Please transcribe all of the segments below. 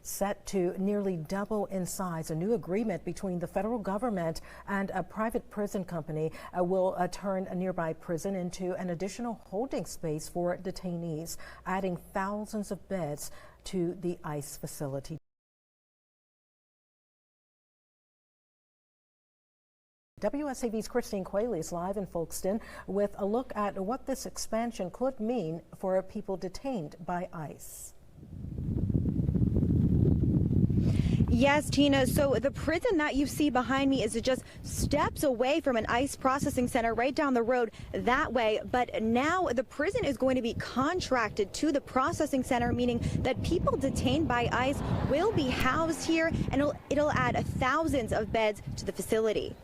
set to nearly double in size. A new agreement between the federal government and a private prison company will turn a nearby prison into an additional holding space for detainees, adding thousands of beds to the ICE facility. WSAV's Christine Quayle is live in Folkston with a look at what this expansion could mean for people detained by ICE. Yes, Tina. So the prison that you see behind me is just steps away from an ICE processing center right down the road that way. But now the prison is going to be contracted to the processing center, meaning that people detained by ICE will be housed here, and it'll add thousands of beds to the facility.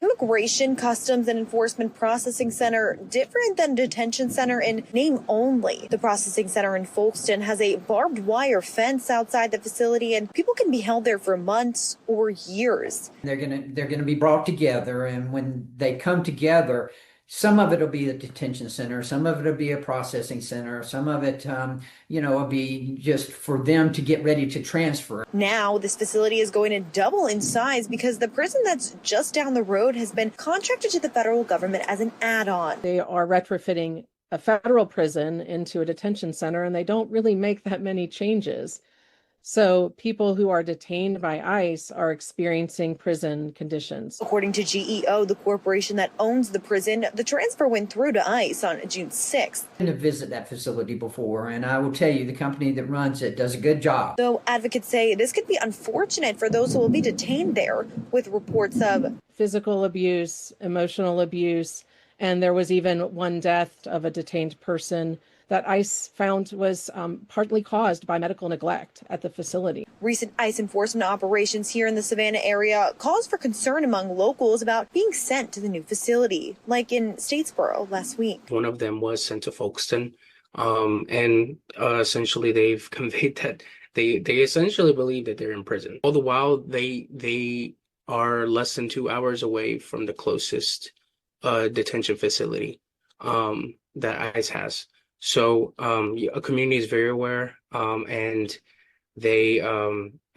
Immigration, Customs and Enforcement Processing Center, different than detention center in name only. The processing center in Folkston has a barbed wire fence outside the facility, and people can be held there for months or years. They're gonna be brought together, and when they come together, some of it will be a detention center, some of it will be a processing center, some of it, will be just for them to get ready to transfer. Now, this facility is going to double in size because the prison that's just down the road has been contracted to the federal government as an add-on. They are retrofitting a federal prison into a detention center, and they don't really make that many changes. So people who are detained by ICE are experiencing prison conditions. According to GEO, the corporation that owns the prison, the transfer went through to ICE on June 6th. I've been to visit that facility before, and I will tell you, the company that runs it does a good job. Though advocates say this could be unfortunate for those who will be detained there, with reports of physical abuse, emotional abuse, and there was even one death of a detained person that ICE found was partly caused by medical neglect at the facility. Recent ICE enforcement operations here in the Savannah area cause for concern among locals about being sent to the new facility, like in Statesboro last week. One of them was sent to Folkston, and essentially they've conveyed that they essentially believe that they're in prison. All the while, they are less than 2 hours away from the closest detention facility that ICE has. So a community is very aware, and they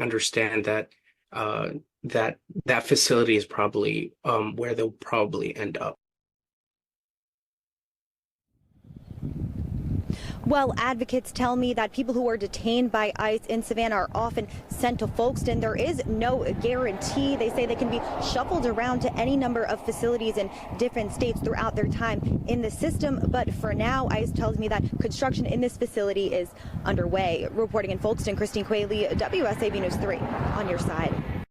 understand that that facility is probably where they'll probably end up. Well, advocates tell me that people who are detained by ICE in Savannah are often sent to Folkston. There is no guarantee. They say they can be shuffled around to any number of facilities in different states throughout their time in the system. But for now, ICE tells me that construction in this facility is underway. Reporting in Folkston, Christine Quayle, WSAV News 3 on your side.